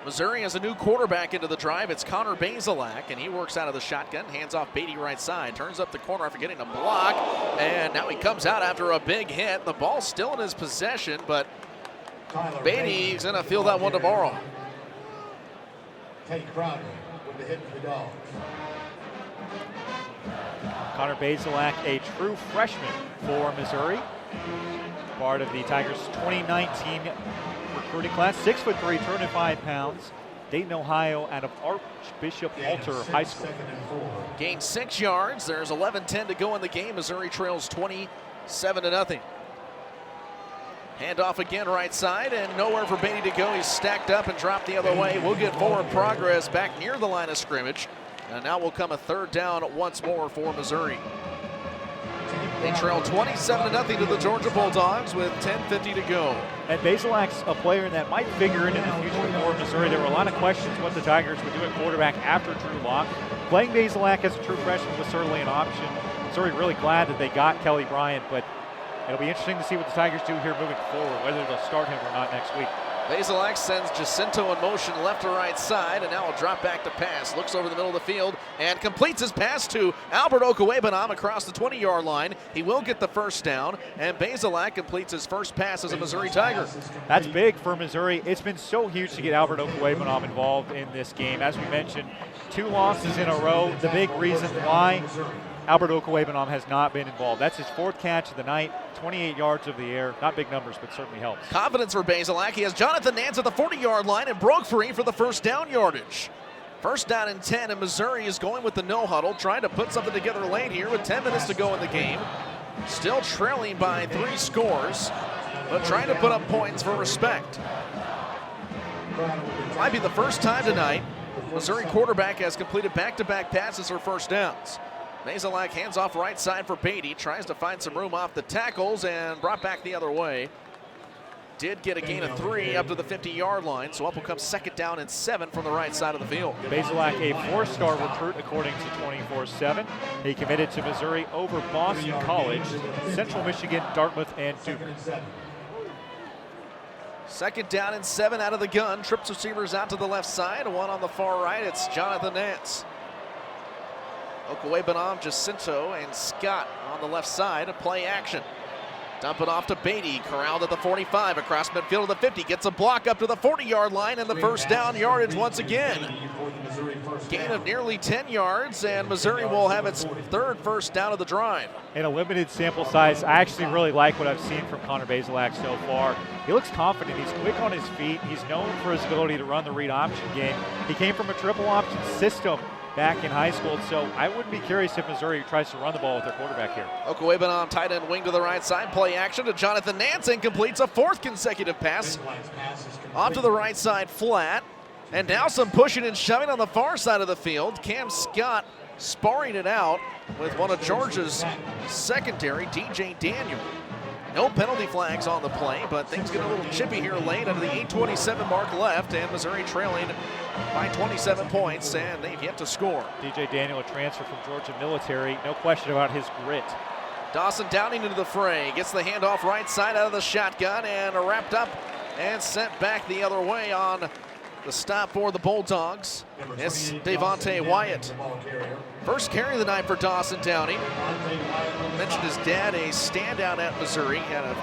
Missouri has a new quarterback into the drive. It's Connor Bazelak, and he works out of the shotgun, hands off Beatty right side, turns up the corner after getting a block, and now he comes out after a big hit. The ball's still in his possession, but Beatty's going to feel that one tomorrow. Tate Crowder with the hit for the Dogs. Connor Bazelak, a true freshman for Missouri. Part of the Tigers' 2019 recruiting class. 6'3", 205 pounds. Dayton, Ohio, out of Archbishop Walter High School. Gained 6 yards. There's 11:10 to go in the game. Missouri trails 27-0. Handoff again right side, and nowhere for Beatty to go. He's stacked up and dropped the other way. We'll get forward progress back near the line of scrimmage. And now will come a third down once more for Missouri. They trail 27-0 to the Georgia Bulldogs with 10:50 to go. And Bazelak's a player that might figure in the future for Missouri. There were a lot of questions what the Tigers would do at quarterback after Drew Lock. Playing Bazelak as a true freshman was certainly an option. Missouri really glad that they got Kelly Bryant, but it'll be interesting to see what the Tigers do here moving forward, whether they'll start him or not next week. Bazelak sends Jacinto in motion left to right side, and now a drop back to pass. Looks over the middle of the field and completes his pass to Albert Okuwebanam across the 20-yard line. He will get the first down, and Bazelak completes his first pass as a Missouri Tiger. That's big for Missouri. It's been so huge to get Albert Okuwebanam involved in this game. As we mentioned, 2 losses in a row. The big reason why Albert Okuwebanam has not been involved. That's his 4th catch of the night, 28 yards of the air. Not big numbers, but certainly helps. Confidence for Bazelak. He has Jonathan Nance at the 40-yard line and broke free for the first down yardage. First down and 10, and Missouri is going with the no huddle, trying to put something together late here with 10 minutes to go in the game. Still trailing by 3 scores, but trying to put up points for respect. Might be the first time tonight Missouri quarterback has completed back-to-back passes for first downs. Bazelak hands off right side for Beatty, tries to find some room off the tackles and brought back the other way. Did get a gain of 3 up to the 50-yard line, so up will come 2nd down and 7 from the right side of the field. Bazelak, a 4-star recruit according to 24/7. He committed to Missouri over Boston College, Central Michigan, Dartmouth, and Duke. 2nd down and 7 out of the gun. Trips receivers out to the left side, one on the far right. It's Jonathan Nance. Okuwebanam, Jacinto, and Scott on the left side of play action. Dump it off to Beatty, corralled at the 45, across midfield to the 50, gets a block up to the 40-yard line, and the first down yardage once again. Gain of nearly 10 yards, and Missouri will have its 3rd first down of the drive. In a limited sample size, I actually really like what I've seen from Connor Bazelak so far. He looks confident. He's quick on his feet. He's known for his ability to run the read option game. He came from a triple option system back in high school, so I wouldn't be curious if Missouri tries to run the ball with their quarterback here. Okuwebanam, tight end wing to the right side, play action to Jonathan Nance, and completes a 4th consecutive pass off to the right side flat. And now some pushing and shoving on the far side of the field. Cam Scott sparring it out with one of Georgia's secondary, DJ Daniel. No penalty flags on the play, but things get a little chippy here late under the 8:27 mark left, and Missouri trailing by 27 points, and they've yet to score. DJ Daniel, a transfer from Georgia Military, no question about his grit. Dawson Downing into the fray, gets the handoff right side out of the shotgun, and wrapped up and sent back the other way on the stop for the Bulldogs. It's Devontae Wyatt. First carry of the night for Dawson Downing. Mentioned his dad, a standout at Missouri. Had a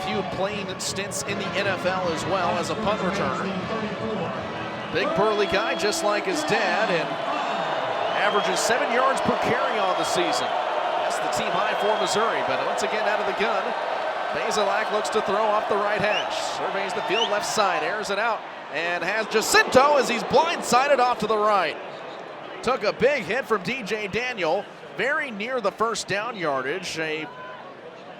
few playing stints in the NFL as well as a punt returner. Big burly guy just like his dad, and averages 7 yards per carry on the season. That's the team high for Missouri, but once again out of the gun. Bazelak looks to throw off the right hash. Surveys the field left side, airs it out, and has Jacinto as he's blindsided off to the right. Took a big hit from DJ Daniel, very near the first down yardage.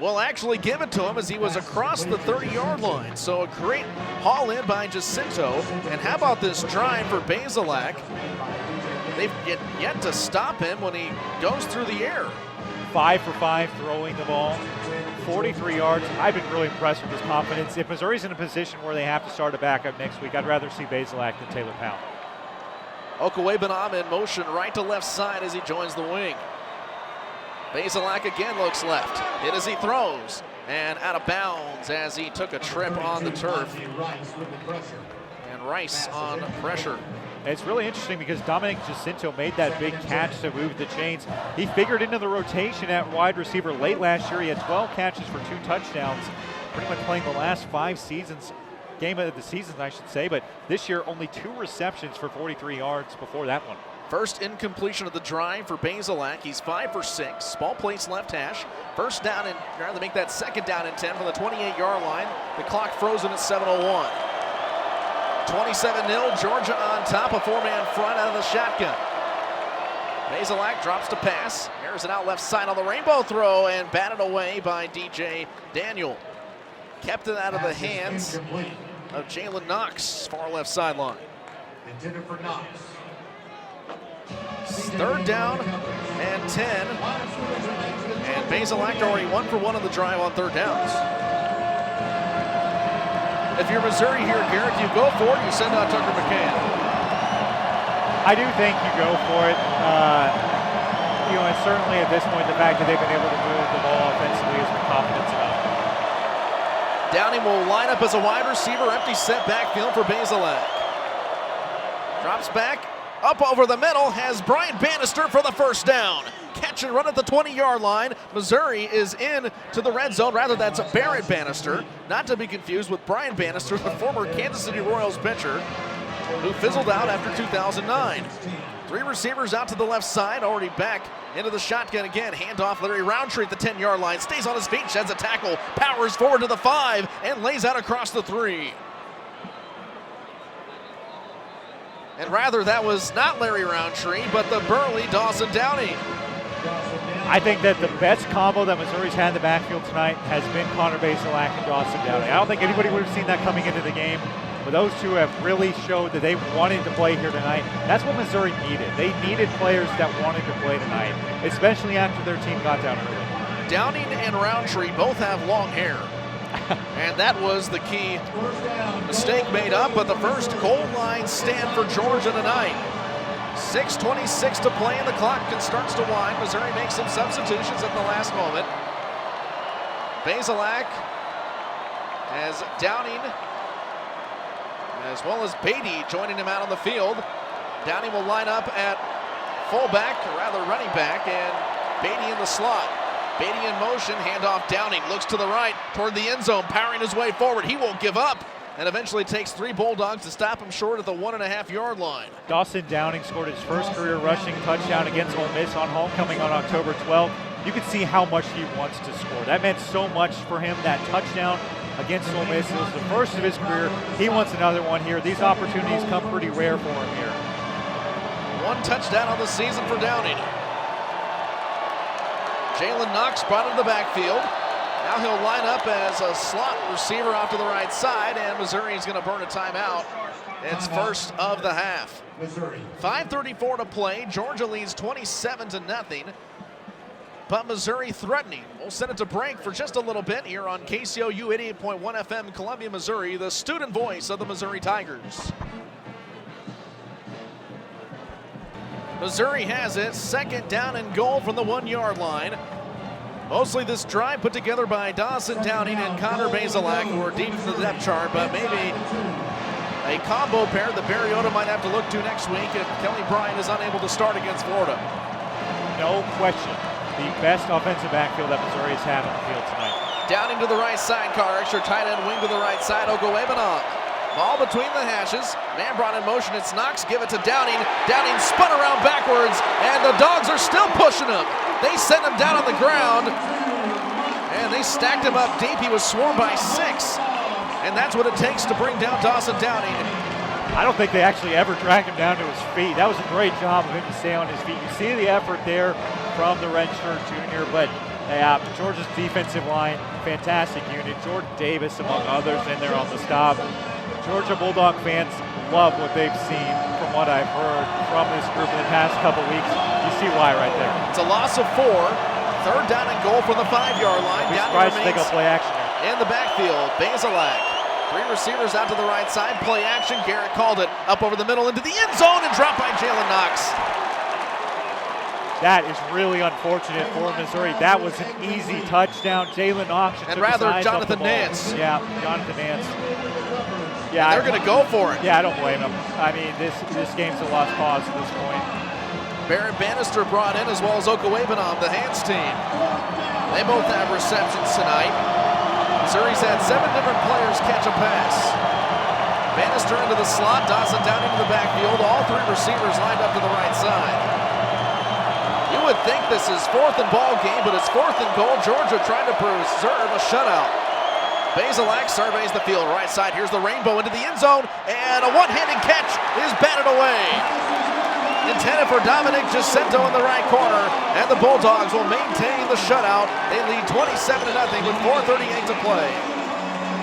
Will actually give it to him as he was across the 30-yard line. So a great haul in by Jacinto. And how about this drive for Bazelak? They've yet to stop him when he goes through the air. 5 for 5 throwing the ball, 43 yards. I've been really impressed with his confidence. If Missouri's in a position where they have to start a backup next week, I'd rather see Bazelak than Taylor Powell. Okuwebanam in motion right to left side as he joins the wing. Bazelak again looks left. Hit as he throws. And out of bounds as he took a trip on the turf. And Rice on pressure. It's really interesting because Dominic Jacinto made that big catch to move the chains. He figured into the rotation at wide receiver late last year. He had 12 catches for 2 touchdowns, pretty much playing the last 5 seasons, game of the season, I should say. But this year, only 2 receptions for 43 yards before that one. First incompletion of the drive for Bazelak. He's 5 for 6. Ball placed left hash. First down, and rather make that second down and 10 from the 28-yard line. The clock frozen at 7:01. 27-0, Georgia on top, a 4-man front out of the shotgun. Bazelak drops to pass. Airs it out left side on the rainbow throw and batted away by DJ Daniel. Kept it out of the hands of Jalen Knox, far left sideline. Intended for Knox. Third down and 10. And Bazelak already 1 for 1 on the drive on third downs. If you're Missouri here, Garrett, you go for it, you send out Tucker McCann. I do think you go for it. And certainly at this point, the fact that they've been able to move the ball offensively is confidence enough. Downing will line up as a wide receiver, empty set backfield for Bazelak. Drops back, up over the middle, has Brian Bannister for the first down. Catch and run at the 20-yard line. Missouri is in to the red zone. Rather, that's Barrett Bannister, not to be confused with Brian Bannister, the former Kansas City Royals pitcher who fizzled out after 2009. 3 receivers out to the left side, already back into the shotgun again. Handoff, Larry Roundtree at the 10-yard line. Stays on his feet, sheds a tackle, powers forward to the 5, and lays out across the 3. And rather, that was not Larry Roundtree, but the burly Dawson Downey. I think that the best combo that Missouri's had in the backfield tonight has been Connor Bazelak and Dawson Downey. I don't think anybody would have seen that coming into the game, but those two have really showed that they wanted to play here tonight. That's what Missouri needed. They needed players that wanted to play tonight, especially after their team got down early. Downing and Roundtree both have long hair. And that was the key mistake made up, but the first goal line stand for Georgia tonight. 6:26 to play and the clock starts to wind. Missouri makes some substitutions at the last moment. Bazelak has Downing as well as Beatty joining him out on the field. Downing will line up at fullback, or rather running back, and Beatty in the slot. Beatty in motion, handoff Downing, looks to the right toward the end zone, powering his way forward. He won't give up, and eventually takes 3 Bulldogs to stop him short at the 1.5-yard line. Dawson Downing scored his first career rushing touchdown against Ole Miss on homecoming on October 12th. You can see how much he wants to score. That meant so much for him, that touchdown against Ole Miss. It was the first of his career. He wants another one here. These opportunities come pretty rare for him here. 1 touchdown on the season for Downing. Jalen Knox brought into the backfield. Now he'll line up as a slot receiver off to the right side, and Missouri's going to burn a timeout. It's first of the half. 5:34 to play. Georgia leads 27-0. But Missouri threatening. We'll send it to break for just a little bit here on KCOU 88.1 FM, Columbia, Missouri, the student voice of the Missouri Tigers. Missouri has it, 2nd down and goal from the 1-yard line. Mostly this drive put together by Dawson Downing and Connor Bazelak, who are deep in the depth chart, but maybe a combo pair that Barriota might have to look to next week if Kelly Bryant is unable to start against Florida. No question, the best offensive backfield that Missouri has had on the field tonight. Downing to the right side, car extra tight end wing to the right side, Ogoebanov. Ball between the hashes, man brought in motion, it's Knox, give it to Downing. Downing spun around backwards, and the Dogs are still pushing him. They sent him down on the ground, and they stacked him up deep. He was swarmed by 6, and that's what it takes to bring down Dawson Downing. I don't think they actually ever dragged him down to his feet. That was a great job of him to stay on his feet. You see the effort there from the redshirt junior, but Georgia's defensive line, fantastic unit. Jordan Davis, among others, in there on the stop. Georgia Bulldog fans love what they've seen from what I've heard from this group in the past couple weeks. You see why right there. It's a loss of 4. 3rd down and goal from the 5-yard line. I'd be surprised if they go play action here. In the backfield, Bazelak. 3 receivers out to the right side. Play action. Garrett called it up over the middle into the end zone and dropped by Jalen Knox. That is really unfortunate for Missouri. That was an easy touchdown. Jalen Knox and rather Jonathan Nance. Yeah, Jonathan Nance. Yeah, they're going to go for it. Yeah, I don't blame them. I mean, this game's a lost cause at this point. Barrett Bannister brought in, as well as Okawabanam, the hands team. They both have receptions tonight. Missouri's had 7 different players catch a pass. Bannister into the slot, Dawson down into the backfield. All 3 receivers lined up to the right side. You would think this is 4th and ball game, but it's 4th and goal. Georgia trying to preserve a shutout. Bazelak surveys the field right side. Here's the rainbow into the end zone, and a one-handed catch is batted away. Intended for Dominic Jacinto in the right corner, and the Bulldogs will maintain the shutout. They lead 27-0 with 4:38 to play.